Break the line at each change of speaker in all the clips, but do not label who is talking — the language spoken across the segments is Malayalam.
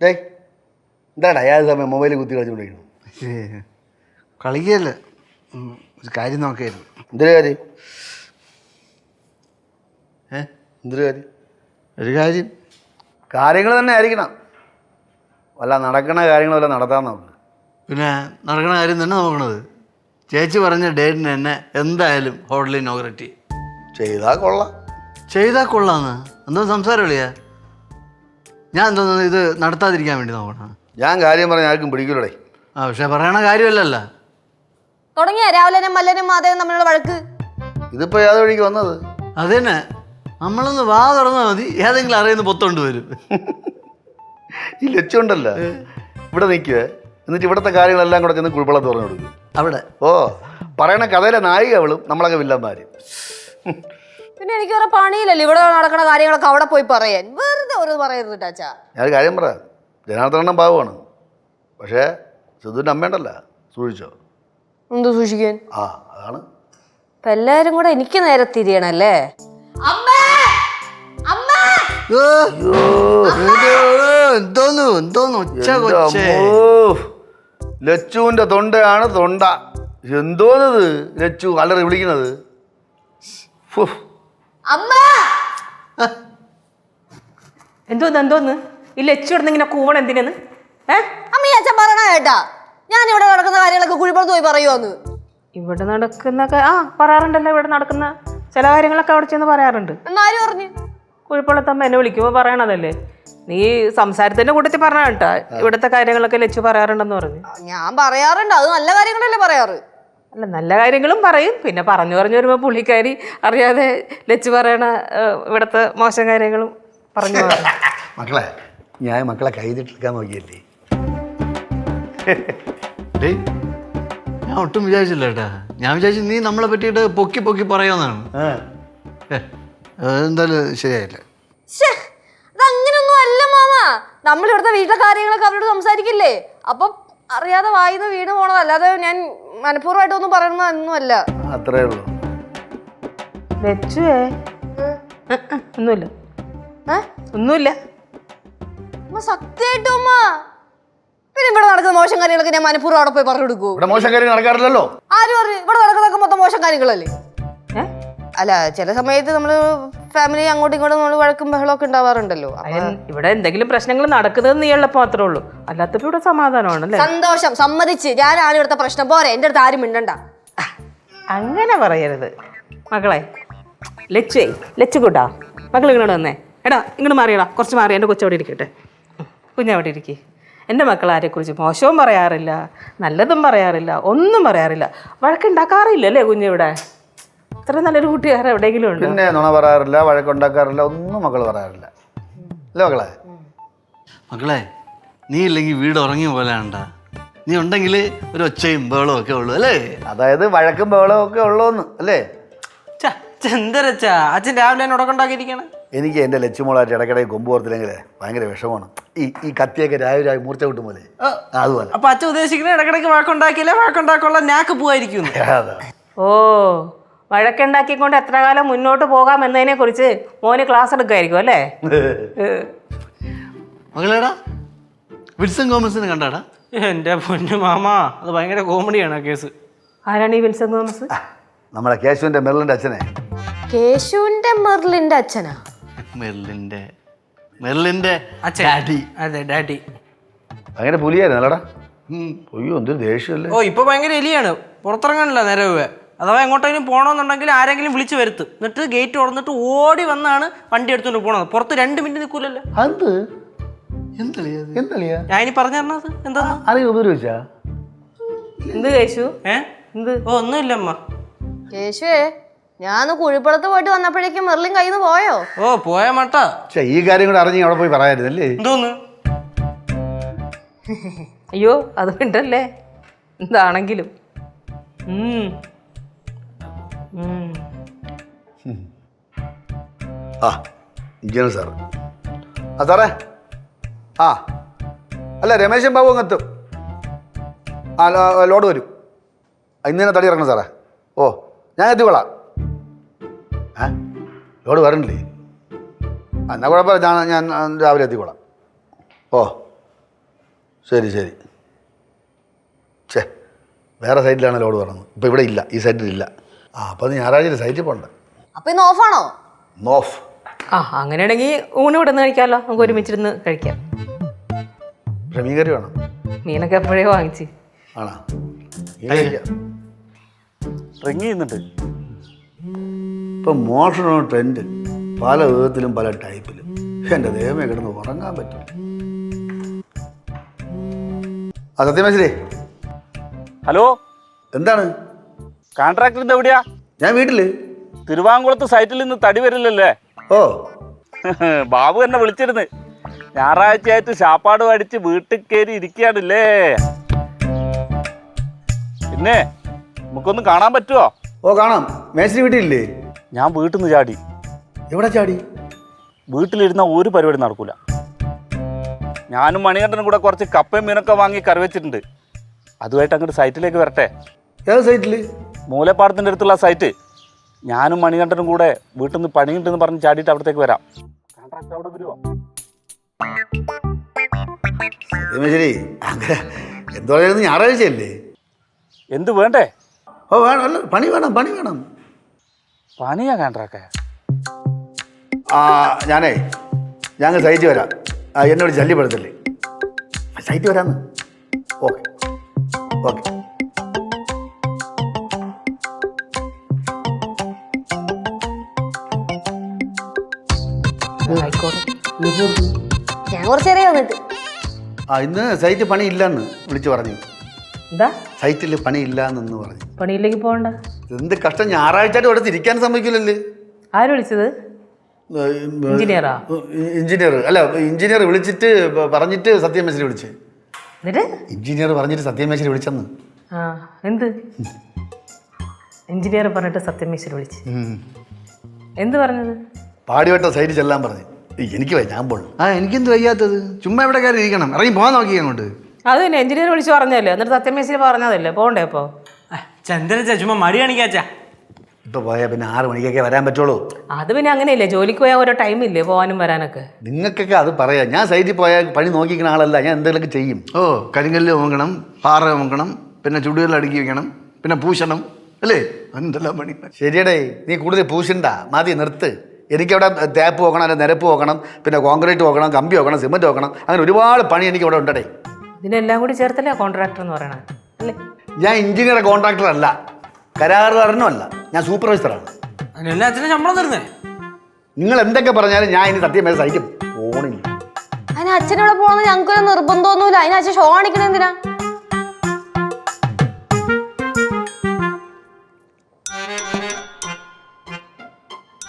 ഏയ് എന്താടാ ഏത് സമയം മൊബൈലിൽ കുത്തി കളിച്ചുകൊണ്ടിരിക്കുന്നു?
കളിക്കല്ല, ഒരു കാര്യം നോക്കായിരുന്നു.
എന്തൊരു കാര്യം? എന്തൊരു കാര്യം?
ഒരു കാര്യം
കാര്യങ്ങൾ തന്നെ ആയിരിക്കണം. വല്ല നടക്കണ കാര്യങ്ങൾ വല്ല നടത്താൻ നോക്കണം.
പിന്നെ നടക്കണ കാര്യം തന്നെ നോക്കണത്. ചേച്ചി പറഞ്ഞ ഡേറ്റിന് തന്നെ എന്തായാലും ഹോട്ടലിൽ ഇനോഗ്രേറ്റ്
ചെയ്താൽ കൊള്ളാം.
ചെയ്താൽ കൊള്ളാന്ന് എന്തോ സംസാരം ഇല്ലയാ. ഞാൻ എന്തോന്ന് ഇത് നടത്താതിരിക്കാൻ വേണ്ടി നോക്കണം.
ഞാൻ കാര്യം പറഞ്ഞ ആർക്കും പിടിക്കൂലേ.
പക്ഷെ പറയണ കാര്യമല്ലല്ലോ.
തുടങ്ങിയ രാവിലെ മല്ലനും മാധവനും തമ്മിലുള്ള വഴക്ക്.
ഇതിപ്പോ ഏത് വഴിക്ക് വന്നത്?
അത് തന്നെ, നമ്മളൊന്ന് വാ തുറന്നാൽ മതി, ഏതെങ്കിലും അറിയുന്ന പൊത്തോണ്ട് വരും.
ഈ ലച്ചുണ്ടല്ലോ ഇവിടെ നിൽക്കുക, എന്നിട്ട് ഇവിടുത്തെ കാര്യങ്ങളെല്ലാം കൂടെ ചെന്ന് കുഴിപ്പള്ളത്ത് പറഞ്ഞു കൊടുക്കും.
അവിടെ
പറയണ കഥയിലെ നായിക അവളും നമ്മളൊക്കെ വില്ലന്മാര്.
പിന്നെ എനിക്ക് വേറെ പണിയില്ലല്ലോ ഇവിടെ നടക്കണ കാര്യങ്ങളൊക്കെ അവിടെ പോയി പറയാൻ. വെറുതെ ഒരു പറയരുത് ടാച്ചാ.
ഞാനൊരു കാര്യം പറയാം, ജനാർദ്ദനം പാവമാണ്, പക്ഷേ സിദ്ധുവിൻ്റെ അമ്മയുണ്ടല്ലോ, സൂക്ഷിച്ചോ.
എന്ത് സൂക്ഷിക്കാൻ?
അതാണ്
ഇപ്പൊ എല്ലാരും കൂടെ എനിക്ക് നേരെ തിരിയണല്ലേ.
ലച്ചുവിന്റെ തൊണ്ടയാണ് തൊണ്ട. എന്തോന്നത് ലച്ചു അലറി വിളിക്കണത്?
എന്തോന്ന് ഈ ലച്ചു ഇടുന്നിങ്ങനെ കൂവണം എന്തിനെന്ന്?
അമ്മ അച്ഛൻ പറയണ കേട്ടാ, ഞാൻ ഇവിടെ നടക്കുന്ന കാര്യങ്ങളൊക്കെ കുഴിപ്പുറത്ത് പോയി പറയുവാന്ന്.
ഇവിടെ നടക്കുന്നൊക്കെ പറയാറുണ്ടല്ലോ. ഇവിടെ നടക്കുന്ന ചില കാര്യങ്ങളൊക്കെ അവിടെ ചെന്ന് പറയാറുണ്ട്.
എന്നാരും പറഞ്ഞു
കുഴിപ്പുള്ളത്തമ്മ എന്നെ വിളിക്കുമ്പോൾ പറയണതല്ലേ. നീ സംസാരത്തിന്റെ കൂട്ടത്തിൽ പറഞ്ഞ കേട്ടാ ഇവിടുത്തെ കാര്യങ്ങളൊക്കെ ലച്ചു പറയാറുണ്ടെന്ന് പറഞ്ഞു.
ഞാൻ പറയാറുണ്ട്, അത് നല്ല കാര്യങ്ങളല്ലേ പറയാറ്.
അല്ല, നല്ല കാര്യങ്ങളും പറയും. പിന്നെ പറഞ്ഞു വരുമ്പോ പുള്ളിക്കാരി അറിയാതെ ലച്ചു പറയണ ഇവിടുത്തെ മോശം കാര്യങ്ങളും പറഞ്ഞു.
മക്കളെ, ഞാൻ മക്കളെ കൈതിട്ടെടുക്കാൻ നോക്കിയല്ലേ.
ഞാൻ ഒട്ടും വിചാരിച്ചില്ല കേട്ടാ. ഞാൻ വിചാരിച്ചു നീ നമ്മളെ പറ്റിയിട്ട് പൊക്കി പൊക്കി പറയാന്നാണ്. എന്തായാലും ശരിയായില്ല.
അതങ്ങനൊന്നും അല്ല മാമ. നമ്മൾ ഇവിടുത്തെ വീട്ടിലെ കാര്യങ്ങളൊക്കെ അവരോട് സംസാരിക്കില്ലേ, അപ്പൊ അറിയാതെ വായിന്ന് വീണ് പോണത്. അല്ലാതെ ഞാൻ മനഃപൂർവ്വമായിട്ടൊന്നും പറയണമെന്നൊന്നും അല്ല.
അത്രേ ഉള്ളൂ.
ലച്ചുവേ ഒന്നുമില്ല, ഒന്നുമില്ല.
സത്യമായിട്ടും പിന്നെ ഇവിടെ നടക്കുന്ന മോശം കാര്യങ്ങളൊക്കെ ഞാൻ മനഃപൂർവ്വം അവിടെ പോയി പറഞ്ഞു കൊടുക്കൂ?
ഇവിടെ മോശം കാര്യം നടക്കാറില്ലല്ലോ.
ആര് പറഞ്ഞു? ഇവിടെ നടക്കുന്നതൊക്കെ മൊത്തം മോശം കാര്യങ്ങളല്ലേ. അല്ല, ചില സമയത്ത് നമ്മള് ഫാമിലി അങ്ങോട്ടും ഇങ്ങോട്ടും നമ്മൾ വഴക്കും ബഹളമൊക്കെ ഉണ്ടാവാറുണ്ടല്ലോ.
ഇവിടെ എന്തെങ്കിലും പ്രശ്നങ്ങൾ നടക്കുന്നത് നീ ഉള്ളപ്പോ മാത്രമേ ഉള്ളൂ, അല്ലാത്തപ്പോ ഇവിടെ സമാധാനമാണ്.
സന്തോഷം, സമ്മതിച്ച്. ഞാനാണ് ഇവിടുത്തെ പ്രശ്നം. പോരെ, എന്റെ അടുത്ത് ആരും മിണ്ടണ്ട.
അങ്ങനെ പറയരുത് മക്കളെ. ലച്ചു കൂട്ടാ മക്കൾ ഇങ്ങോട്ട് വന്നേ. എടാ ഇങ്ങോട്ട് മാറിയടാ, കുറച്ച് മാറി. എൻ്റെ കൊച്ചവിടെ ഇരിക്കട്ടെ, കുഞ്ഞവിടെ ഇരിക്കേ. എൻ്റെ മക്കൾ ആരെക്കുറിച്ച് മോശവും പറയാറില്ല, നല്ലതും പറയാറില്ല, ഒന്നും പറയാറില്ല. വഴക്കുണ്ടാക്കാറില്ല അല്ലേ കുഞ്ഞിവിടെ? ഇത്ര നല്ലൊരു കൂട്ടുകാരൻ എവിടെയെങ്കിലും ഉണ്ട്?
പിന്നെ നുണ പറയാറില്ല, വഴക്കുണ്ടാക്കാറില്ല, ഒന്നും മക്കൾ പറയാറില്ല അല്ലേ മക്കളെ?
മക്കളെ, നീ ഇല്ലെങ്കിൽ വീട് ഉറങ്ങിയ പോലെയാണ്ടാ. നീ ഉണ്ടെങ്കിൽ ഒരു ഒച്ചയും ബഹളവും ഒക്കെ ഉള്ളൂ അല്ലേ?
അതായത് വഴക്കും ബഹളവും ഒക്കെ ഉള്ളൂന്ന് അല്ലേ?
എന്തരച്ചാ അച്ഛൻ രാവിലെ തന്നെ ഉടക്കുണ്ടാക്കിയിരിക്കണം.
എനിക്ക് എൻ്റെ ലച്ചുമോളായിട്ട് ഇടയ്ക്കിടയിൽ കൊമ്പ് ഓർത്തില്ലെങ്കിൽ ഭയങ്കര വിഷമമാണ്. ഈ കത്തിയൊക്കെ രാവിലെ മൂർച്ച കിട്ടും പോലെ അതുപോലെ.
അപ്പൊ അച്ഛൻ ഉദ്ദേശിക്കുന്നത് ഇടയ്ക്കിടയ്ക്ക് വഴക്കുണ്ടാക്കിയില്ലേ വഴക്കുണ്ടാക്കാനുള്ള ഞാക്ക് പോവായിരിക്കും.
ഓ, വഴക്കുണ്ടാക്കിക്കൊണ്ട് എത്ര കാലം മുന്നോട്ട് പോകാം എന്നതിനെ കുറിച്ച് മോന് ക്ലാസ് എടുക്കായിരിക്കും അല്ലേ?
മകളേടാ, വിൽസൺ തോമസിനെ കണ്ടാടാ?
എന്റെ പൊന്നു മാമ, അത് ഭയങ്കര കോമഡിയാണ് ആ കേസ്.
ആരാണ് ഈ വിൽസൺ തോമസ്?
നമ്മളെ കേശുവിന്റെ മെർലിന്റെ അച്ഛനെ.
കേശുവിന്റെ മെർലിന്റെ അച്ഛനാ?
മെർലിന്റെ
ഡാഡി. അതെ, ഡാഡി.
ഭയങ്കര പുലിയായിരുന്നു അല്ലടാ. അയ്യോ, എന്തൊരു ദേഷ്യമല്ലേ.
ഇപ്പൊ ഭയങ്കര എലിയാണ്, പുറത്തിറങ്ങാനില്ല നേരെ. അഥവാ എങ്ങോട്ടെങ്കിലും പോകണമെന്നുണ്ടെങ്കിൽ ആരെങ്കിലും വിളിച്ചു വരുത്തും, എന്നിട്ട് ഗേറ്റ് തുറന്നിട്ട് ഓടി വന്നാണ് വണ്ടി എടുത്തുകൊണ്ട് പോണത്. പുറത്ത് 2 മിനിറ്റ് നിൽക്കൂലല്ലോ.
അത്
ഞാൻ ഇനി പറഞ്ഞു തരണത് എന്താ
അറിയ ഉപദ്രവിച്ചാ?
എന്ത് കേശു?
എന്ത്? ഒന്നുമില്ലമ്മ.
കേശുവേ, ഞാൻ കുഴിപ്പുറത്ത് പോയിട്ട് വന്നപ്പോഴേക്കും മെർലിൻ കയ്യിൽ നിന്ന് പോയോ?
പോയ മട്ട.
ഈ കാര്യം കൂടെ അറിഞ്ഞ് അവിടെ പോയി പറയായിരുന്നല്ലേ?
എന്തോന്ന്?
അയ്യോ, അത് ഉണ്ടല്ലേ എന്താണെങ്കിലും.
ഇങ്ങനെ സാറ് സാറേ. അല്ല, രമേശൻ ബാബു അങ്ങെത്തും. ലോഡ് വരും. ഇന്ന് തന്നെ തടി ഇറങ്ങണം സാറേ. ഞാൻ എത്തിക്കൊള്ളാം. ലോഡ് വരണില്ലേ? എന്നാൽ കുഴപ്പമില്ല, ഞാൻ രാവിലെ എത്തിക്കൊള്ളാം. ശരി ശരി. ഛേ, വേറെ സൈറ്റിലാണ് ലോഡ് പറഞ്ഞത്. ഇപ്പോൾ ഇവിടെ ഇല്ല, ഈ സൈറ്റിലില്ല. അപ്പോൾ അത് ഞായറാഴ്ച സൈറ്റിൽ പോകണ്ട.
അപ്പൊ ഇന്ന് ഓഫാണോ?
നോഫ്.
ആ അങ്ങനെയാണെങ്കിൽ ഊണ് ഇവിടെ നിന്ന് കഴിക്കാമല്ലോ, നമുക്ക് ഒരുമിച്ചിരുന്ന് കഴിക്കാം.
പക്ഷേ മീൻ കറി വേണം.
മീനൊക്കെ എപ്പോഴേ വാങ്ങിച്ച്.
ആണോ? മീൻ കഴിക്കാം.
റിങ് ചെയ്യുന്നുണ്ട്.
ഇപ്പം മോഷണോ ട്രെൻഡ്, പല വിധത്തിലും പല ടൈപ്പിലും. എൻ്റെ ദൈവമേ, കിടന്ന് ഉറങ്ങാൻ പറ്റും. ആ സത്യമേശ്വരി,
ഹലോ,
എന്താണ്?
കോൺട്രാക്ടറിന്റെ എവിടെയാ?
ഞാൻ വീട്ടിൽ.
തിരുവാങ്കുളത്ത് സൈറ്റിൽ നിന്ന് തടി വരില്ലല്ലേ?
ഓ,
ബാബു എന്നെ വിളിച്ചിരുന്നു. ഞായറാഴ്ചയായിട്ട് ശാപ്പാട് അടിച്ച് വീട്ടിൽ കയറി ഇരിക്കുകയാണല്ലേ. പിന്നെ നമുക്കൊന്ന് കാണാൻ പറ്റുമോ?
ഓ കാണാം. മേശ്വരി വീട്ടിലില്ലേ?
ഞാൻ വീട്ടിൽ നിന്ന് ചാടി.
എവിടെ ചാടി?
വീട്ടിലിരുന്ന ഒരു പരിപാടി നടക്കൂല. ഞാനും മണികണ്ഠനും കൂടെ കുറച്ച് കപ്പയും മീനൊക്കെ വാങ്ങി കറി വെച്ചിട്ടുണ്ട്. അതുമായിട്ട് അങ്ങോട്ട് സൈറ്റിലേക്ക് വരട്ടെ.
ഏത് സൈറ്റിൽ?
മൂലപ്പാടത്തിൻ്റെ അടുത്തുള്ള സൈറ്റ്. ഞാനും മണികണ്ഠനും കൂടെ വീട്ടിൽ നിന്ന് പണിയുണ്ടെന്ന് പറഞ്ഞ് ചാടിയിട്ട് അവിടത്തേക്ക് വരാം. കോൺട്രാക്ട് അവിടെ വരുമോ?
സത്യമേശ്വരി, അങ്ങനെ എന്തോ പറയുന്നത്, ഞായറാഴ്ചയല്ലേ?
എന്ത് വേണ്ടേ?
ഓ വേണം, അല്ല പണി വേണം, പണി വേണം.
പണിയാ കോൺട്രാക്ടേ?
ഞാനേ ഞങ്ങൾ സൈറ്റ് വരാം. എന്നോട് ശല്യപ്പെടുത്തല്ലേ, സൈറ്റ് വരാമെന്ന്. Okay okay.
ഞാൻ കുറച്ചേറെ വന്നിട്ട്.
ഇന്ന് സൈറ്റ് പണി ഇല്ലെന്ന് വിളിച്ചു പറഞ്ഞു.
എന്താ
സൈറ്റിൽ പണി ഇല്ലാന്ന് പറഞ്ഞു.
പണിയിലേക്ക് പോകണ്ട?
എന്ത് കഷ്ടം, ഞായറാഴ്ചയായിട്ട് ഇവിടെ തിരിക്കാൻ സമ്മതിക്കില്ലല്ലേ.
ആര് വിളിച്ചത്? എഞ്ചിനീയറാ?
എഞ്ചിനീയർ അല്ല, എഞ്ചിനീയർ വിളിച്ചിട്ട് പറഞ്ഞിട്ട് സത്യമേശ്വരി വിളിച്ച്.
എന്നിട്ട്
എഞ്ചിനീയർ പറഞ്ഞിട്ട് സത്യമേശ്വരി വിളിച്ചെന്ന്.
ആ എന്ത് എഞ്ചിനീയർ പറഞ്ഞിട്ട് സത്യമേശ്വരി വിളിച്ച്? എന്ത് പറഞ്ഞത്?
പാടിവട്ട സൈറ്റ് ചെല്ലാൻ പറഞ്ഞു. എനിക്ക് വയ്യ, ഞാൻ പോണു.
എനിക്കെന്ത് വയ്യാത്തത്? ചുമ്മാ ഇവിടെ കയറി ഇരിക്കണം, ഇറങ്ങി പോകാൻ നോക്കി അങ്ങോട്ട്.
അത് തന്നെ എഞ്ചിനീയർ വിളിച്ച് പറഞ്ഞല്ലേ, എന്നിട്ട് സത്യമേശ്വരി പറഞ്ഞതല്ലേ പോകണ്ടേ? അപ്പോൾ
ചന്ദ്രച്ച ചുമ്മാ മടി കാണിക്കാച്ചാ.
ഇപ്പൊ പോയാൽ പിന്നെ 6 മണിക്കൊക്കെ വരാൻ പറ്റുള്ളൂ.
അത് പിന്നെ അങ്ങനെയല്ലേ, ജോലിക്ക് പോയാൽ ഓരോ ടൈമില്ലേ പോകാനും വരാനൊക്കെ.
നിങ്ങൾക്കൊക്കെ അത് പറയാം. ഞാൻ സൈറ്റിൽ പോയാൽ പണി നോക്കിക്കുന്ന ആളല്ല, ഞാൻ എന്തെങ്കിലുമൊക്കെ ചെയ്യും.
ഓ, കരിങ്കല്ല് നോക്കണം, പാറ നോക്കണം, പിന്നെ ചുടുകല്ല് അടുക്കി വെക്കണം, പിന്നെ പൂശണം അല്ലേ? എന്തെല്ലാം പണി.
ശരിയടേ, നീ കൂടുതൽ പൂശണ്ട, മതി, നിർത്ത്. എനിക്കവിടെ തേപ്പ് നോക്കണം, അല്ല നിരപ്പ് നോക്കണം, പിന്നെ കോൺക്രീറ്റ് നോക്കണം, കമ്പി നോക്കണം, സിമെൻറ്റ് നോക്കണം, അങ്ങനെ ഒരുപാട് പണി എനിക്ക് അവിടെ ഉണ്ടടേ.
ഇതിനെല്ലാം കൂടി ചേർത്തല്ലേ കോൺട്രാക്ടർ എന്ന് പറയണത് അല്ലേ?
ഞാൻ എഞ്ചിനീയർ കോൺട്രാക്ടർ അല്ല, കരാറുകാരനും അല്ല, ഞാൻ സൂപ്പർവൈസറാണ്.
അതിനെല്ലാം അച്ഛനെ ശമ്പളം തരുന്നേ.
നിങ്ങൾ എന്തൊക്കെ പറഞ്ഞാലും ഞാൻ ഇനി സത്യമേ സൈറ്റ് പോണില്ല.
അതിന് അച്ഛനവിടെ പോകണമെന്ന് ഞങ്ങൾക്കൊരു നിർബന്ധമൊന്നുമില്ല. അതിന് അച്ഛൻ ഷോ കാണിക്കണ എന്തിനാ?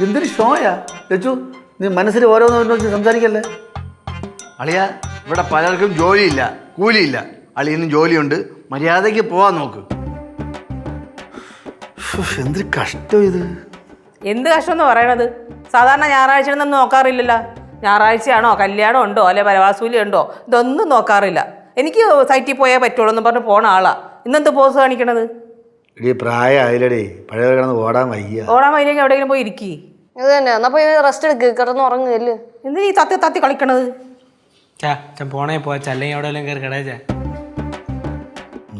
എന്തൊരു ഷോയാ ലച്ചു, നീ മനസ്സിൽ ഓരോന്ന് സംസാരിക്കല്ലേ.
അളിയ, ഇവിടെ പലർക്കും ജോലിയില്ല, കൂലിയില്ല. അളിയനും ജോലിയുണ്ട്, മര്യാദയ്ക്ക് പോവാൻ നോക്ക്.
എന്തൊരു കഷ്ടം ഇത്.
എന്ത് കഷ്ടം എന്ന് പറയണത്? സാധാരണ ഞായറാഴ്ച ഒന്നും നോക്കാറില്ലല്ലോ. ഞായറാഴ്ചയാണോ, കല്യാണം ഉണ്ടോ, അല്ലെ പരവാസൂലി ഉണ്ടോ, ഇതൊന്നും നോക്കാറില്ല. എനിക്ക് സൈറ്റിൽ പോയാൽ പറ്റുള്ളൂ എന്ന് പറഞ്ഞ് പോണ ആളാ. ഇന്നെന്ത് പോസ് കാണിക്കണത്?
ഇടീ പ്രായമായില്ലടേ, പഴയ കിടന്ന് ഓടാൻ വയ്യ.
ഓടാൻ വയ്യെങ്കിൽ എവിടെയെങ്കിലും പോയി ഇരിക്കി.
ഇത് തന്നെ, എന്നാ പോയി റെസ്റ്റ് എടുക്ക്, കിടന്ന് ഉറങ്ങുകയല്ലേ.
എന്തിനാ ഈ തത്തി തത്തി കളിക്കണത്?
ചാ പോണേ പോവാ, അല്ലെങ്കിൽ എവിടെ വല്ലതും കയറി കിടച്ചാ.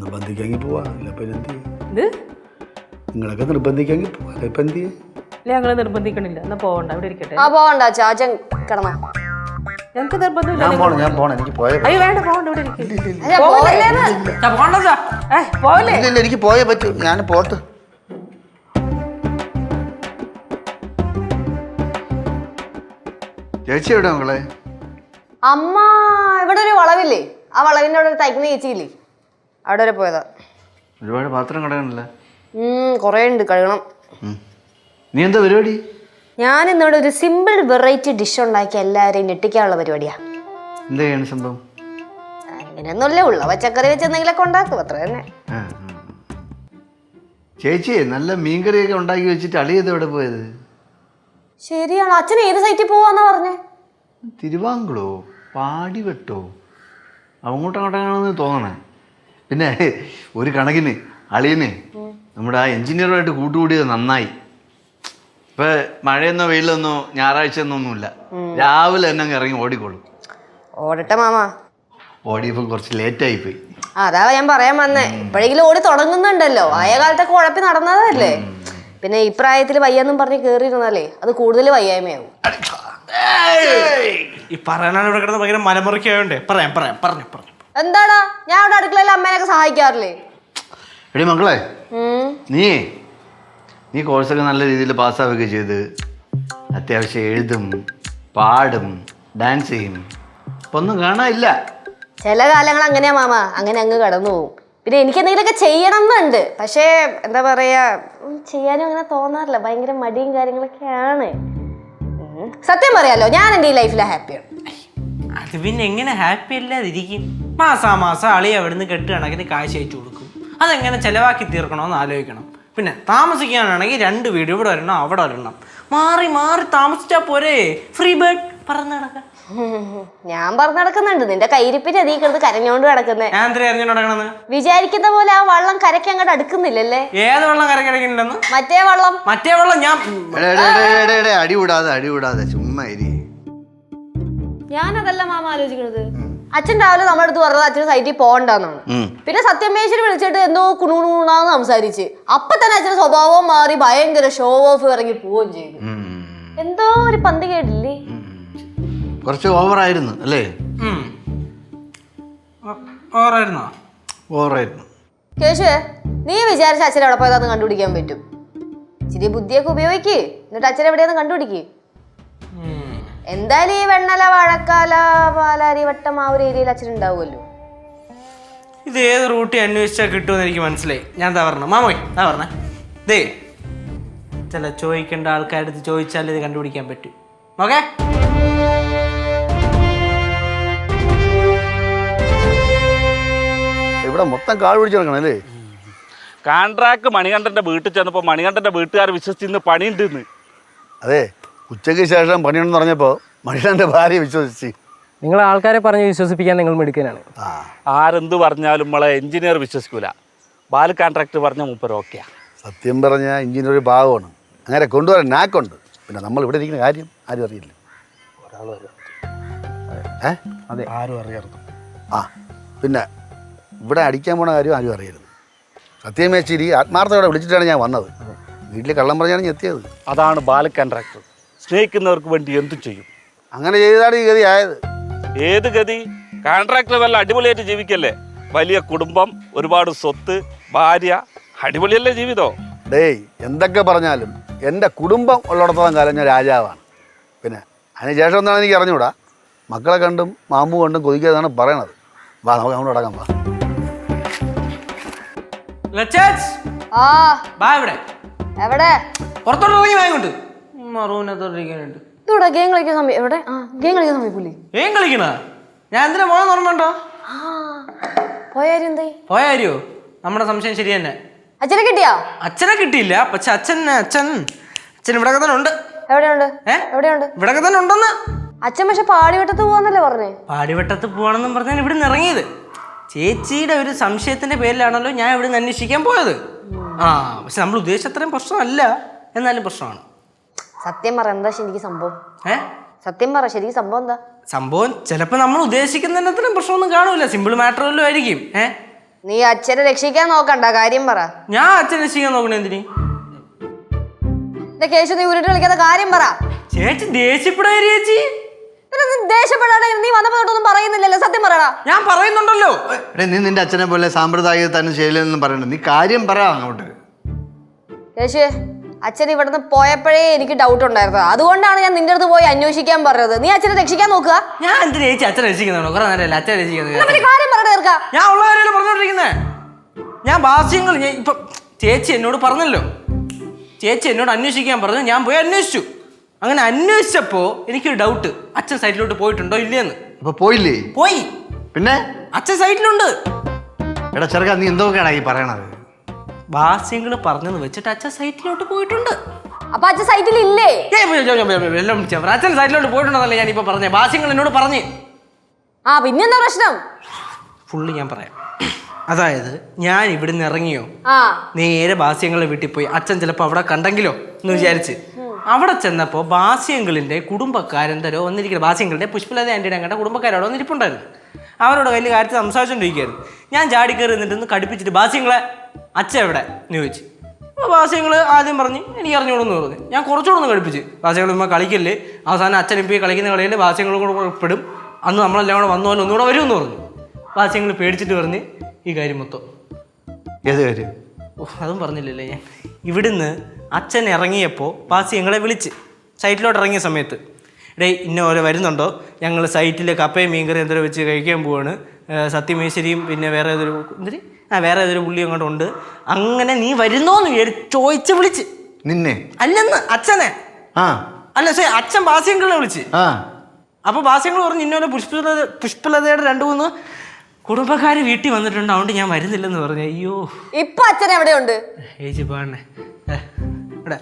നിർബന്ധിക്കാമെങ്കിൽ പോവാ, അല്ല ഇപ്പം എന്ത് ചെയ്യും?
ഇത്
നിങ്ങളൊക്കെ നിർബന്ധിക്കാമെങ്കിൽ പോവാ, അല്ല ഇപ്പം എന്ത് ചെയ്യും?
അല്ലെ ഞങ്ങൾ നിർബന്ധിക്കണില്ല, എന്നാ പോവണ്ട, അവിടെ ഇരിക്കട്ടെ.
പോവണ്ട അച്ഛൻ കിടന്നോ.
ഞങ്ങൾക്ക് നിർബന്ധമില്ല.
ഞാൻ പോണം എനിക്ക് പോയേ.
അയ്യോ വേണ്ട, പോവണ്ട, ഇവിടെ ഇരിക്കും.
പോകണ്ട.
പോവല്ലേ?
ഇല്ല, എനിക്ക് പോയേ പറ്റൂ, ഞാൻ പോട്ട്.
ചേച്ചി എവിടെ മക്കളെ?
അമ്മ ഇവിടെ ഒരു വളവില്ലേ, ആ വളവിൻ്റെ അവിടെ ഒരു തയ്ക്കുന്ന ചേച്ചിയില്ലേ, അവിടെ വരെ പോയതാ.
ഒരുപാട് പാത്രം കിടക്കണല്ലേ?
കുറേ ഉണ്ട്, കഴുകണം.
നീ എന്താ പരിപാടി?
ഞാൻ ഇന്നിവിടെ ഒരു സിമ്പിൾ വെറൈറ്റി ഡിഷ് ഉണ്ടാക്കി എല്ലാവരെയും ഞെട്ടിക്കാനുള്ള പരിപാടിയാ.
എന്താ ചെയ്യണ സംഭവം?
അങ്ങനെയൊന്നുമില്ല, ഉള്ള പച്ചക്കറി വെച്ച് എന്തെങ്കിലുമൊക്കെ ഉണ്ടാക്കും, അത്ര തന്നെ.
ചേച്ചി നല്ല മീൻകറിയൊക്കെ ഉണ്ടാക്കി വെച്ചിട്ട് അളിയത് എവിടെ പോയത്?
ശരിയാണ്, അച്ഛൻ ഏത് സൈറ്റിൽ പോവാന്നാ പറഞ്ഞേ?
തിരുവാങ്കുളോ, പാടിവെട്ടോ, അങ്ങോട്ടങ്ങോട്ടാണെന്ന് തോന്നണേ. പിന്നെ ഒരു കണക്കിന് അളിയന് നമ്മുടെ ആ എഞ്ചിനീയറുമായിട്ട് കൂട്ടുകൂടിയത് നന്നായി. ഇപ്പം മഴയെന്നോ വെയിലെന്നോ ഞായറാഴ്ച എന്നൊന്നുമില്ല, രാവിലെ തന്നെ അങ്ങ് ഇറങ്ങി ഓടിക്കോളും.
ഓടട്ടെ മാമ.
ഓടിയപ്പോൾ കുറച്ച് ലേറ്റായി പോയി.
അതാ ഞാൻ പറയാൻ വന്നേ. ഇപ്പോഴെങ്കിലും ഓടി തുടങ്ങുന്നുണ്ടല്ലോ. ആയ കാലത്തൊക്കെ ഉഴപ്പി നടന്നതല്ലേ. പിന്നെ ഈ പ്രായത്തിൽ വയ്യെന്നും പറഞ്ഞ് കേറിയിരുന്നാലേ അത് കൂടുതൽ വയ്യായ്മയാവും.
ഈ പറയാനാണ് ഇവിടെ കിടന്ന് ഭയങ്കര മലമുറക്കായോണ്ടേ പറഞ്ഞു
എന്താടാ, ഞാൻ അവിടെ അടുക്കളയിൽ അമ്മേനൊക്കെ സഹായിക്കാറില്ലേ?
എടി മക്കളെ, നീ കോഴ്സൊക്കെ നല്ല രീതിയിൽ പാസ്സാവുകയൊക്കെ ചെയ്ത് അത്യാവശ്യം എഴുതും, പാടും, ഡാൻസ് ചെയ്യും. ഇപ്പൊ ഒന്നും കാണാനില്ല.
ചില കാലങ്ങൾ അങ്ങനെയാ മാമ, അങ്ങനെ അങ്ങ് കടന്നു പോകും. പിന്നെ എനിക്ക് എന്തെങ്കിലുമൊക്കെ ചെയ്യണം എന്നുണ്ട്. പക്ഷേ എന്താ പറയാ, ചെയ്യാനും അങ്ങനെ തോന്നാറില്ല. ഭയങ്കര മടിയും കാര്യങ്ങളൊക്കെയാണ്. സത്യം പറയാലോ, ഞാൻ എൻ്റെ ഈ ലൈഫിൽ ഹാപ്പിയാണ്.
അത് പിന്നെ എങ്ങനെ ഹാപ്പി അല്ലാതിരിക്കും? മാസം അളിയെ അവിടുന്ന് കെട്ട് കണക്കിന് കാശ് അയച്ചു കൊടുക്കും. അതെങ്ങനെ ചെലവാക്കി തീർക്കണമെന്ന് ആലോചിക്കണം. പിന്നെ താമസിക്കാനാണെങ്കിൽ 2 വീട്, ഇവിടെ വരണം അവിടെ വരണം, മാറി മാറി താമസിച്ചാൽ പോരെ. ഫ്രീ ബേർഡ് പറന്ന് നടക്കാം.
ഞാൻ പറഞ്ഞു നടക്കുന്നുണ്ട്, നിന്റെ കൈരിപ്പിന് അതീ കിടന്ന് കരഞ്ഞോണ്ട് കിടക്കുന്നേ.
ഞാൻ എന്തിനാ അറിഞ്ഞോണ്ട് നടക്കണെന്ന്?
വിചാരിക്കുന്ന പോലെ ആ വള്ളം കരയ്ക്ക് അങ്ങോട്ട് അടുക്കുന്നില്ലല്ലേ?
ഏത് വെള്ളം കരക്കിടക്കുന്നുണ്ടെന്ന്?
മറ്റേ വള്ളം
ഞാൻ
അടി വിടാതെ ചുമ്മാ ഇരി.
ഞാനതല്ല മാമ ആലോചിക്കണത്. അച്ഛൻ രാവിലെ നമ്മുടെ അടുത്ത് പറഞ്ഞത് അച്ഛന് സൈറ്റിൽ പോകണ്ടെന്നാണ്. പിന്നെ സത്യമേശ്വരി വിളിച്ചിട്ട് എന്തോ കുണുകുണുകുണാന്ന് സംസാരിച്ച് അപ്പൊ തന്നെ അച്ഛന്റെ സ്വഭാവം മാറി ഭയങ്കര ഷോ ഓഫ് ഇറങ്ങി പോവുകയും ചെയ്തു. എന്തോ ഒരു പന്ത് കേട്ടില്ലേ?
കുറച്ച് ഓവറായിരുന്നു അല്ലേ? ഓവറായിരുന്നു.
കേശുവേ, നീ വിചാരിച്ച അച്ഛൻ എവിടെ പോയതാന്ന് കണ്ടുപിടിക്കാൻ പറ്റും. ഇച്ചിരി ബുദ്ധിയൊക്കെ ഉപയോഗിക്ക്, എന്നിട്ട് അച്ഛൻ എവിടെയാന്ന് കണ്ടുപിടിക്ക്. എന്തായാലും ഈ വെണ്ണല, വാഴക്കാല, പാലാരി, വട്ടം ആ ഒരു ഏരിയയിൽ അച്ഛൻ ഉണ്ടാവുമല്ലോ.
ഇത് ഏത് റൂട്ടിൽ അന്വേഷിച്ചാൽ കിട്ടുമെന്ന് എനിക്ക് മനസ്സിലായി. ഞാൻ എന്താ പറഞ്ഞു മാമോയ്, എന്താ പറഞ്ഞേ? ദേ ചില ചോദിക്കേണ്ട ആൾക്കാരുടെ അടുത്ത് ചോദിച്ചാൽ ഇത് കണ്ടുപിടിക്കാൻ പറ്റും. ഓക്കെ,
ഇവിടെ മൊത്തം കാട് പിടിച്ച് കിടക്കണം അല്ലേ?
കോൺട്രാക്ട് മണികണ്ഠൻ്റെ വീട്ടിൽ ചെന്നപ്പോൾ മണികണ്ഠൻ്റെ വീട്ടുകാർ വിശ്വസിച്ച് പണിയുണ്ടെന്ന്.
അതെ, ഉച്ചയ്ക്ക് ശേഷം പണിയുണ്ടെന്ന് പറഞ്ഞപ്പോൾ മണികണ്ഠൻ്റെ ഭാര്യ വിശ്വസിച്ച്.
നിങ്ങൾ ആൾക്കാരെ പറഞ്ഞ് വിശ്വസിപ്പിക്കാൻ നിങ്ങൾ മിടുക്കനാണ്.
ആരെന്ത് പറഞ്ഞാലും നമ്മളെ എഞ്ചിനീയർ വിശ്വസിക്കൂല. ബാൽ കോൺട്രാക്ട് പറഞ്ഞ മൂപ്പർ ഓക്കെയാ.
സത്യം പറഞ്ഞാൽ എഞ്ചിനീയർ ഒരു ഭാഗമാണ്, അങ്ങനെ കൊണ്ടുവരാൻ നാക്കുണ്ട്. പിന്നെ നമ്മൾ ഇവിടെ ഇരിക്കുന്ന കാര്യം ആരും അറിയില്ല.
അതെ,
ആരും അറിയരുത്.
ആ പിന്നെ ഇവിടെ അടിക്കാൻ പോണ കാര്യം ആരും അറിയരുത്. സത്യമേശ്വരി ആത്മാർത്ഥയോടെ വിളിച്ചിട്ടാണ് ഞാൻ വന്നത്. വീട്ടിൽ കള്ളം പറഞ്ഞാണ് ഞാൻ എത്തിയത്.
അതാണ് ബാൽ കോൺട്രാക്ടർ. സ്നേഹിക്കുന്നവർക്ക് വേണ്ടി എന്തും ചെയ്യും.
അങ്ങനെ ചെയ്താണ് ഈ ഗതി ആയത്.
ഏത് ഗതി? കോൺട്രാക്ടർ നല്ല അടിപൊളിയായിട്ട് ജീവിക്കല്ലേ. വലിയ കുടുംബം, ഒരുപാട് സ്വത്ത്, ഭാര്യ, അടിപൊളിയല്ലേ ജീവിതം.
ഡേയ്, എന്തൊക്കെ പറഞ്ഞാലും എൻ്റെ കുടുംബം ഉള്ളിടത്തോളം കാലം ഞാൻ രാജാവാണ്. പിന്നെ അതിനുശേഷം ഒന്നാണ് എനിക്ക് അറിഞ്ഞൂടാ. മക്കളെ കണ്ടും മാമു കണ്ടും കൊതിക്കാതാണ് പറയണത്. വാ, നമുക്ക് അങ്ങോട്ട് നടക്കാം. വാ.
എവിടെ
പുറത്തോട്ട് ഇറങ്ങി വാങ്ങിക്കൊണ്ട് റൂമിനകത്തോട്ടിരിക്കാനുണ്ട്.
ഇവിടെ ഗെയിം കളിക്കാൻ സമയം. എവിടെ? ഗെയിം കളിക്കാൻ സമയം പുള്ളി
ഗെയിം കളിക്കണ? ഞാൻ എന്തിനാ പോകാൻ ഓർമ്മയുണ്ടോ?
പോയാരും എന്തായി?
പോയാരോ? നമ്മുടെ സംശയം ശരി തന്നെ.
അച്ഛനെ കിട്ടിയാ?
അച്ഛനെ കിട്ടിയില്ല, പക്ഷെ അച്ഛൻ ഇവിടെ തന്നെ ഉണ്ട്.
എവിടെയുണ്ട്? എവിടെയുണ്ട്?
ഇവിടെ തന്നെ ഉണ്ടെന്ന്.
അച്ഛൻ പക്ഷെ പാടിവട്ടത്ത് പോവാന്നല്ലേ പറഞ്ഞേ?
പാടിവട്ടത്ത് പോവാണെന്നും പറഞ്ഞാൽ ഇവിടെ നിന്ന് ഇറങ്ങിയത്. ചേച്ചിയുടെ ഒരു സംശയത്തിന്റെ പേരിലാണല്ലോ ഞാൻ ഇവിടെ നിന്ന് അന്വേഷിക്കാൻ പോയത്. പക്ഷെ നമ്മൾ ഉദ്ദേശിച്ച അത്രയും പ്രശ്നമല്ല, എന്നാലും പ്രശ്നമാണ്.
സത്യം പറ, എന്താ ശരിക്കും സംഭവം?
സത്യം
പറ, ശരിക്കും സംഭവം എന്താ?
സംഭവം ചിലപ്പോ നമ്മൾ ഉദ്ദേശിക്കുന്നതിന് അത്രയും പ്രശ്നമൊന്നും കാണൂല. സിമ്പിൾ മാറ്റർ വല്ലതും ആയിരിക്കും.
നീ അച്ഛനെ രക്ഷിക്കാൻ നോക്കണ്ട, കാര്യം പറ.
ഞാൻ അച്ഛനെ രക്ഷിക്കാൻ നോക്കണേ എന്തിന്?
കേശു, നീ ഉരുട്ട് കളിക്കാത്ത കാര്യം പറ.
ചേച്ചി ദേഷ്യപ്പെടാ ചേച്ചി.
ദേഷ്യപ്പെടാതെ നീ വന്നപ്പോ തൊട്ടൊന്നും പറയുന്നില്ലല്ലോ, സത്യം പറയടാ.
ഞാൻ പറയുന്നുണ്ടല്ലോ.
നീ നിന്റെ അച്ഛനെ പോലെ സാമ്പ്രദായിക തന്നെ ശൈലിയൊന്നും പറയണ്ട. നീ കാര്യം പറ അങ്ങോട്ട്.
കേശുവേ, അച്ഛൻ ഇവിടുന്ന് പോയപ്പോഴേ എനിക്ക് ഡൗട്ട് ഉണ്ടായിരുന്നു. അതുകൊണ്ടാണ് ഞാൻ നിന്റെ അടുത്ത് പോയി അന്വേഷിക്കാൻ പറഞ്ഞത്. നീ അച്ഛനെ രക്ഷിക്കാൻ നോക്കുക.
ഞാൻ എന്തിനാ ചേച്ചി അച്ഛനെ രക്ഷിക്കുന്നതാണോ? കുറെ നേരമല്ല അച്ഛനെ രക്ഷിക്കുന്നത്.
കാര്യം പറ തീർക്കാം.
ഞാൻ ഉള്ള കാര്യമല്ലേ പറഞ്ഞോണ്ടിരിക്കുന്നേ. ഞാൻ ഭാഷ്യങ്ങൾ ഇപ്പൊ ചേച്ചി എന്നോട് പറഞ്ഞല്ലോ, ചേച്ചി എന്നോട് അന്വേഷിക്കാൻ പറഞ്ഞു. ഞാൻ പോയി അന്വേഷിച്ചു. അങ്ങനെ അന്വേഷിച്ചപ്പോ എനിക്കൊരു ഡൗട്ട്, അച്ഛൻ സൈറ്റിലോട്ട് പോയിട്ടുണ്ടോ ഇല്ലേന്ന്.
അപ്പൊ പോയില്ലേ?
പോയി.
പിന്നെ
അച്ഛൻ സൈറ്റിലുണ്ട്.
എടാ ചെറുക്കാ, നീ എന്തൊക്കെയാണ് ഈ പറയണത്?
ഭാസ്യങ്ങള് പറഞ്ഞെന്ന് വെച്ചിട്ട് അച്ഛൻ സൈറ്റിലോട്ട് പോയിട്ടുണ്ട്.
അപ്പൊ അച്ഛൻ സൈറ്റിൽ ഇല്ലേ?
അച്ഛൻ സൈറ്റിലോട്ട് പോയിട്ടുണ്ടെന്നല്ലേ ഞാനിപ്പോ പറഞ്ഞേ. ഭാസ്യങ്ങൾ എന്നോട് പറഞ്ഞ്.
പിന്നെന്താ പ്രശ്നം?
ഫുള്ള് ഞാൻ പറയാം. അതായത് ഞാൻ ഇവിടുന്ന് ഇറങ്ങിയോ, നേരെ ഭാസ്യങ്ങളുടെ വീട്ടിൽ പോയി. അച്ഛൻ ചിലപ്പോ അവിടെ കണ്ടെങ്കിലോ എന്ന് വിചാരിച്ച് അവിടെ ചെന്നപ്പോ ഭാസ്യങ്ങളിന്റെ കുടുംബക്കാരെന്തരോ വന്നിരിക്കുന്നത്. ഭാസ്യങ്ങളുടെ പുഷ്പലത ആന്റിയുടെ അങ്ങയുടെ കുടുംബക്കാരോട് വന്നിരിപ്പുണ്ടായിരുന്നു. അവരോട് വലിയ കാര്യത്തിൽ സംസാരിച്ചുകൊണ്ടിരിക്കുകയായിരുന്നു. ഞാൻ ചാടിക്കയറി നിന്നിട്ടൊന്ന് കടുപ്പിച്ചിട്ട് ബാസിങ്ങളെ അച്ഛൻ എവിടെ എന്ന് ചോദിച്ചു. അപ്പോൾ ബാസിങ്ങൾ ആദ്യം പറഞ്ഞ് എനിക്ക് അറിഞ്ഞോളൂ പറഞ്ഞു. ഞാൻ കുറച്ചുകൂടെ ഒന്ന് കടുപ്പിച്ച് ബാസിങ്ങൾ ഇമ്മ കളിക്കല്ലേ, അവസാനം അച്ഛൻ ഇപ്പോൾ ഈ കളിക്കുന്ന കളിയിൽ ബാസിങ്ങളും കൂടെ പെടും, അന്ന് നമ്മളെല്ലാം കൂടെ വന്നു പോലെ ഒന്നുകൂടെ വരുമെന്ന് പറഞ്ഞു. ബാസിങ്ങൾ പേടിച്ചിട്ട് പറഞ്ഞ് ഈ കാര്യം മൊത്തം.
ഏത് കാര്യം?
അതും പറഞ്ഞില്ലല്ലേ ഞാൻ. ഇവിടുന്ന് അച്ഛൻ ഇറങ്ങിയപ്പോൾ ബാസി ഞങ്ങളെ വിളിച്ച് സൈറ്റിലോട്ട് ഇറങ്ങിയ സമയത്ത്, ഡേ ഇന്ന പോലെ വരുന്നുണ്ടോ, ഞങ്ങൾ സൈറ്റിൽ കപ്പയും മീൻകറി എന്തോ വെച്ച് കഴിക്കാൻ പോവാണ്, സത്യമേശ്വരിയും പിന്നെ വേറെ ഏതൊരു പുള്ളി അങ്ങോട്ട് ഉണ്ട്, അങ്ങനെ നീ വരുന്നോന്ന് ചോദിച്ച് വിളിച്ച്.
നിന്നെ?
അല്ലെന്ന് അച്ഛനെ. അല്ല ശരി, അച്ഛൻ ബാസിയങ്കളെ വിളിച്ച്. അപ്പോൾ ബാസിയങ്ങൾ പറഞ്ഞു ഇന്നോലെ പുഷ്പലതയുടെ 2-3 കുടുംബക്കാർ വീട്ടിൽ വന്നിട്ടുണ്ട്, അതുകൊണ്ട് ഞാൻ വരുന്നില്ലെന്ന് പറഞ്ഞു. അയ്യോ,
ഇപ്പൊ അച്ഛൻ എവിടെയുണ്ട്?
ഏച്ചി പാടണേ ഇവിടെ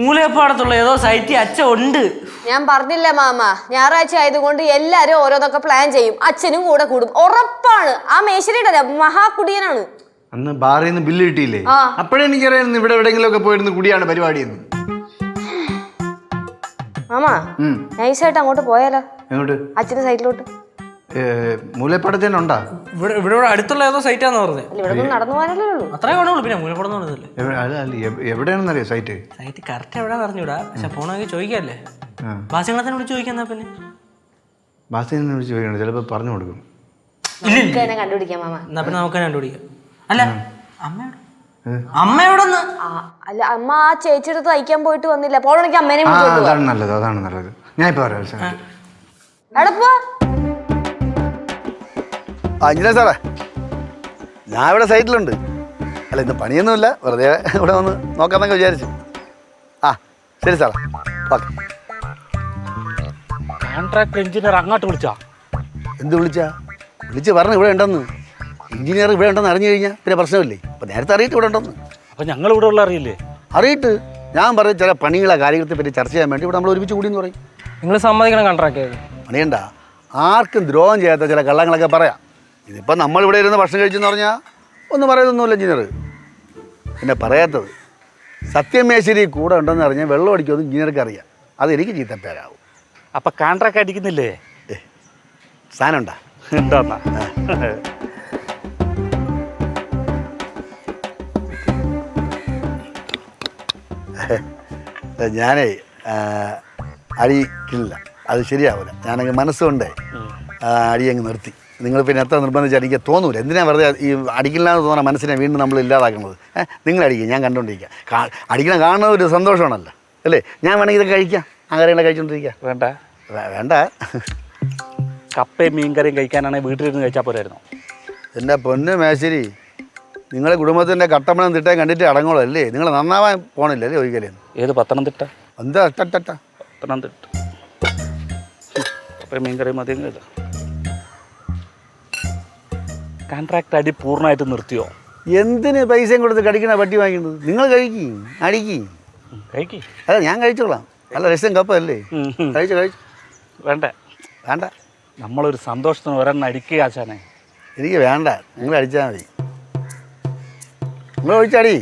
മൂലപ്പാടത്തുള്ള ഏതോ സൈറ്റിൽ അച്ഛൻ ഉണ്ട്.
ഞാൻ പറഞ്ഞില്ല മാമ, ഞായറാഴ്ച ആയതുകൊണ്ട് എല്ലാരും ഓരോന്നൊക്കെ പ്ലാൻ ചെയ്യും, അച്ഛനും കൂടെ കൂടും ഉറപ്പാണ്. ആ മേശ്വരിയുടെ മഹാകുടിയനാണ്.
അന്ന് ബാറിൽ നിന്ന് ബില്ല് കിട്ടിയില്ലേ, അപ്പോഴേ എനിക്കറിയായിരുന്നു ഇവിടെ എവിടെയെങ്കിലും ഒക്കെ പോയിരുന്ന് കുടിയാണ് പരിപാടിയെന്ന്.
മാമ നൈസായിട്ട് അങ്ങോട്ട് പോയാലോ?
എങ്ങോട്ട്?
അച്ഛന്റെ സൈറ്റിലോട്ട്.
മൂലപ്പാടത്തേനുണ്ടാ?
ഇവിടെ അടുത്തുള്ള ഏതോ സൈറ്റാന്ന് പറഞ്ഞത്.
ഇവിടെ നടന്നു പോകാനല്ലേ ഉള്ളൂ.
അത്രേ കാണുള്ളൂ. പിന്നെ മൂലപ്പടം പറഞ്ഞതല്ലേ.
എവിടെയാണെന്നറിയോ സൈറ്റ്?
സൈറ്റ് കറക്റ്റ് എവിടെയാന്ന് അറിഞ്ഞൂടാ, പക്ഷെ പോണെങ്കിൽ ചോദിക്കാല്ലേ. ബാസിങ്ങളെ തന്നെ വിളിച്ച് ചോദിക്കാന്നാ. പിന്നെ
ബാസിനെ വിളിച്ച് ചോദിക്കണം, ചിലപ്പോൾ പറഞ്ഞു കൊടുക്കും.
കണ്ടുപിടിക്കാം മാമ.
എന്നാ പിന്നെ നമുക്ക് കണ്ടുപിടിക്കാം. അല്ല അമ്മയോടൊന്ന്.
അല്ല അമ്മ ആ ചേച്ചിയുടെ തയ്ക്കാൻ പോയിട്ട് വന്നില്ല, പോണെങ്കിൽ അമ്മേനെ
അതാണ് നല്ലത്. ഞാൻ ഇപ്പൊ പറയാം.
എടപ്പോ
ഇങ്ങനെ സാറേ, ഞാൻ ഇവിടെ സൈറ്റിലുണ്ട്. അല്ല ഇന്ന് പണിയൊന്നുമില്ല, വെറുതെ ഇവിടെ വന്ന് നോക്കാമെന്നൊക്കെ വിചാരിച്ചു. ശരി സാറേ, ഓക്കെ.
കോൺട്രാക്ട് എഞ്ചിനീയർ അങ്ങോട്ട് വിളിച്ചാ?
എന്ത് വിളിച്ച് പറഞ്ഞു ഇവിടെ ഉണ്ടെന്ന്. എഞ്ചിനീയർ ഇവിടെ ഉണ്ടെന്ന് അറിഞ്ഞു കഴിഞ്ഞാൽ പിന്നെ പ്രശ്നമില്ലേ. അപ്പം നേരത്തെ അറിയിട്ട് ഇവിടെ ഉണ്ടെന്ന്.
അപ്പം ഞങ്ങൾ ഇവിടെ ഉള്ള അറിയില്ലേ?
അറിയിട്ട് ഞാൻ പറയും ചില പണികളെ കാര്യങ്ങളെ പറ്റി ചർച്ച ചെയ്യാൻ വേണ്ടി ഇവിടെ നമ്മൾ ഒരുമിച്ച് കൂടി എന്ന് പറയും.
നിങ്ങൾ സമ്മതിക്കണം കോൺട്രാക്ട്
പണിയണ്ട, ആർക്കും ദ്രോഹം ചെയ്യാത്ത ചില കള്ളങ്ങളൊക്കെ പറയാം. ഇതിപ്പോൾ നമ്മളിവിടെ ഇരുന്ന് ഭക്ഷണം കഴിച്ചെന്ന് പറഞ്ഞാൽ ഒന്നും പറയുന്നൊന്നുമില്ല എഞ്ചിനീയർ. പിന്നെ പറയാത്തത് സത്യമേശ്വരി കൂടെ ഉണ്ടെന്ന് അറിഞ്ഞാൽ വെള്ളം അടിക്കുമെന്ന് എഞ്ചിനീയർക്ക് അറിയാം. അത് എനിക്ക് ചീത്തപ്പേരാവും.
അപ്പം കോൺട്രാക്ട് അടിക്കുന്നില്ലേ?
സാധനം ഉണ്ടാ
എന്താ?
ഞാനേ അടിക്കില്ല, അത് ശരിയാവില്ല. ഞാനങ്ങ് മനസ്സുകൊണ്ടേ അടിയങ്ങ് നിർത്തി. നിങ്ങൾ പിന്നെ എത്ര നിർബന്ധിച്ചാൽ എനിക്ക് തോന്നൂല. എന്തിനാ വെറുതെ ഈ അടിക്കില്ല എന്ന് തോന്നുന്ന മനസ്സിനെ വീണ്ടും നമ്മൾ ഇല്ലാതാക്കുന്നത്? നിങ്ങൾ അടിക്കുക, ഞാൻ കണ്ടുകൊണ്ടിരിക്കുക. അടിക്കണം കാണുന്ന ഒരു സന്തോഷമാണല്ലോ അല്ലേ? ഞാൻ വേണമെങ്കിൽ ഇതൊക്കെ കഴിക്കാം, ആ കറികളെ കഴിച്ചുകൊണ്ടിരിക്കുക. വേണ്ട
കപ്പയും മീൻകറിയും കഴിക്കാനാണെങ്കിൽ വീട്ടിലിരുന്ന് കഴിച്ചാൽ പോരായിരുന്നു.
എൻ്റെ പൊന്ന് മേശ്ശേരി, നിങ്ങളെ കുടുംബത്തിൻ്റെ കട്ടമ്പളം തിട്ടയും കണ്ടിട്ട് അടങ്ങോളൂ അല്ലേ? നിങ്ങൾ നന്നാവാൻ പോണില്ലല്ലേ ഒരിക്കലും?
ഏത് പത്തനംതിട്ട?
എന്താ
പത്തനംതിട്ട. കപ്പയും മീൻകറിയും മതി. കോൺട്രാക്ട് അടി പൂർണ്ണമായിട്ട് നിർത്തിയോ?
എന്തിന് പൈസയും കൊടുത്ത് കടിക്കണ പട്ടി വാങ്ങിക്കുന്നത്? നിങ്ങൾ അടിക്കി അല്ല, ഞാൻ കഴിച്ചോളാം. നല്ല രസം കപ്പല്ലേ? കഴിച്ചു.
വേണ്ട നമ്മളൊരു സന്തോഷത്തിന് ഒരെണ്ണം അടിക്കുക ആശാനെ.
എനിക്ക് വേണ്ട, നിങ്ങൾ അടിച്ചാൽ മതി. നിങ്ങൾ ഒഴിച്ചടി.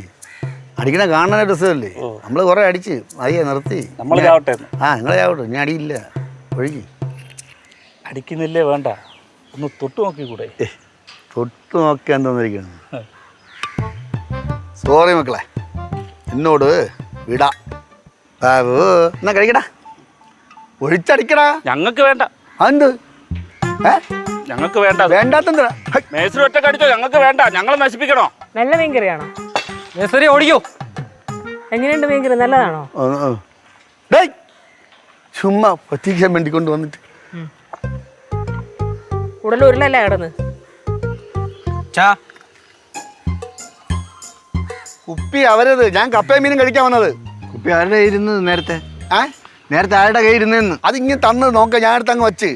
അടിക്കണ കാണാൻ രസമല്ലേ? നമ്മൾ കുറേ അടിച്ച് അയ്യ നിർത്തി.
നമ്മൾ ചാവട്ടെ.
നിങ്ങളെ ചാവട്ടെ, ഞാൻ അടിയില്ല. ഒഴുകി
അടിക്കുന്നില്ലേ? വേണ്ട, ഒന്ന് തൊട്ട് നോക്കിക്കൂടെ?
തൊട്ട് നോക്കാൻ തോന്നിരിക്കുന്നു. സോറി മക്കളെ, എന്നോട് വിടാ. എന്നാ കഴിക്കടാ, ഒഴിച്ചടിക്കടാ.
ഞങ്ങൾക്ക് വേണ്ട.
അതെന്ത്?
ഞങ്ങൾക്ക് വേണ്ട.
വേണ്ടാത്തെന്താ?
മേസ്ത്രി ഒറ്റ കടിച്ചോ? ഞങ്ങൾക്ക് വേണ്ട. ഞങ്ങളെ നശിപ്പിക്കണോ?
നല്ല മീൻകറിയാണോ?
മേസ്ത്രി ഓടിക്കോ.
എങ്ങനെയുണ്ട് മീൻകറി? നല്ലതാണോ?
ചുമ്മാ പറ്റിക്കാൻ വേണ്ടി കൊണ്ടുവന്നിട്ട്
ഉടൽ ഉരുളല്ലേ കിടന്ന്?
കുപ്പി അവരത്. ഞാൻ കപ്പയും മീനും കഴിക്കാൻ വന്നത്.
കുപ്പി ആരുടെ ഇരുന്നത് നേരത്തെ? ആരുടെ കയ്യിൽ ഇരുന്നെന്ന്
അതിങ്ങനെ തന്ന് നോക്കാം. ഞാൻ അടുത്ത് അങ്ങ് വച്ച്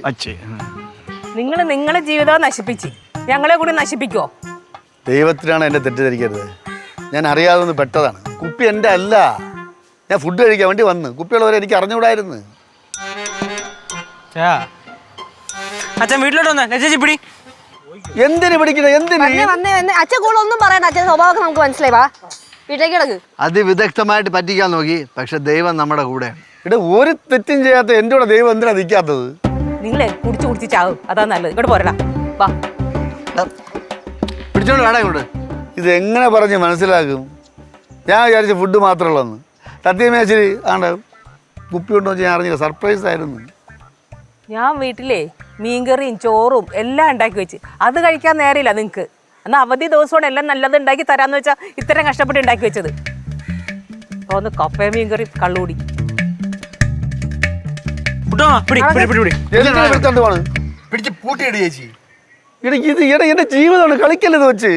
നിങ്ങൾ നിങ്ങളെ ജീവിതം നശിപ്പിച്ച് ഞങ്ങളെ കൂടി നശിപ്പിക്കോ?
ദൈവത്തിനാണ് എന്നെ തെറ്റിദ്ധരിക്കരുത്. ഞാൻ അറിയാതെ ഒന്ന് പെട്ടതാണ്. കുപ്പി എൻ്റെ അല്ല. ഞാൻ ഫുഡ് കഴിക്കാൻ വേണ്ടി വന്ന്. കുപ്പിയുള്ളവരെ എനിക്ക് അറിഞ്ഞുകൂടായിരുന്നു.
അച്ഛൻ വീട്ടിലോട്ട് വന്നേ. ചേച്ചി പിടി.
എന്തിന് പിടിക്കണേ? എന്തിന്?
അച്ഛൻ കൂടെ ഒന്നും പറയണ്ട. അച്ഛൻ സ്വഭാവമൊക്കെ നമുക്ക് മനസ്സിലായി. വാ വീട്ടിലേക്ക് കിടക്ക്.
അതിവിദഗ്ധമായിട്ട് പറ്റിക്കാൻ നോക്കി, പക്ഷെ ദൈവം നമ്മുടെ കൂടെയാണ്.
ഇവിടെ ഒരു തെറ്റും ചെയ്യാത്ത എൻ്റെ കൂടെ ദൈവം എന്തിനാ നിൽക്കാത്തത്?
നിങ്ങളെ കുടിച്ച് ചാവും, അതാ നല്ലത്. ഇങ്ങോട്ട് പോരടാ. വാ.
പിടിച്ചോണ്ട് വേടാ ഇങ്ങോട്ട്.
ഇത് എങ്ങനെ പറഞ്ഞ് മനസ്സിലാക്കും? ഞാൻ വിചാരിച്ച ഫുഡ് മാത്രമുള്ളതെന്ന്. സത്യമേശ്വരി ആണ്ട് കുപ്പി കൊണ്ടു വെച്ച് ഞാൻ അറിഞ്ഞില്ല, സർപ്രൈസ് ആയിരുന്നു.
ഞാൻ വീട്ടിലേ മീൻകറിയും ചോറും എല്ലാം ഉണ്ടാക്കി വെച്ച് അത് കഴിക്കാൻ നേരമില്ല നിങ്ങൾക്ക്. എന്നാൽ അവധി ദിവസമാണ് എല്ലാം നല്ലത് ഉണ്ടാക്കി തരാമെന്ന് വെച്ചാൽ ഇത്രയും കഷ്ടപ്പെട്ട് ഉണ്ടാക്കി വെച്ചത്. തോന്നുന്നു കപ്പയും മീൻകറി കള്ളുകൂടി.
എടുത്തോണ്ട് പോണ്.
പിടിച്ച് പൂട്ടിയിട് ചേച്ചി.
എന്റെ ജീവിതമാണ്, കളിക്കല്ലത് വെച്ച്.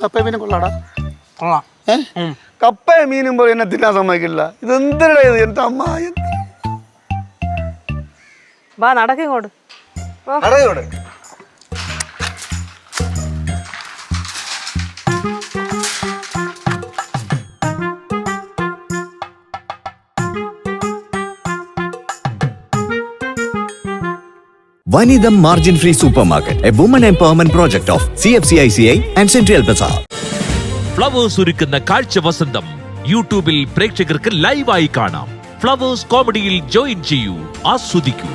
കപ്പ മീനും കൊള്ളാടാ. കപ്പയും മീനും പോലെ എന്നെ തിന്നാൻ സമ്മതിക്കില്ല. ഇത് എന്തിനാ ഇത്? എന്റെ അമ്മ
വാ നടക്കിങ്ങോട്ട്.
അടയോടെ
Vanidam Margin Free Supermarket, a woman empowerment project of CFCICI and Central Bazaar.
Flowers ഒരുക്കുന്ന കാഴ്ച വസന്തം യൂട്യൂബിൽ പ്രേക്ഷകർക്ക് ലൈവായി കാണാം. ഫ്ലവേഴ്സ് കോമഡിയിൽ ജോയിൻ ചെയ്യൂ, ആസ്വദിക്കൂ.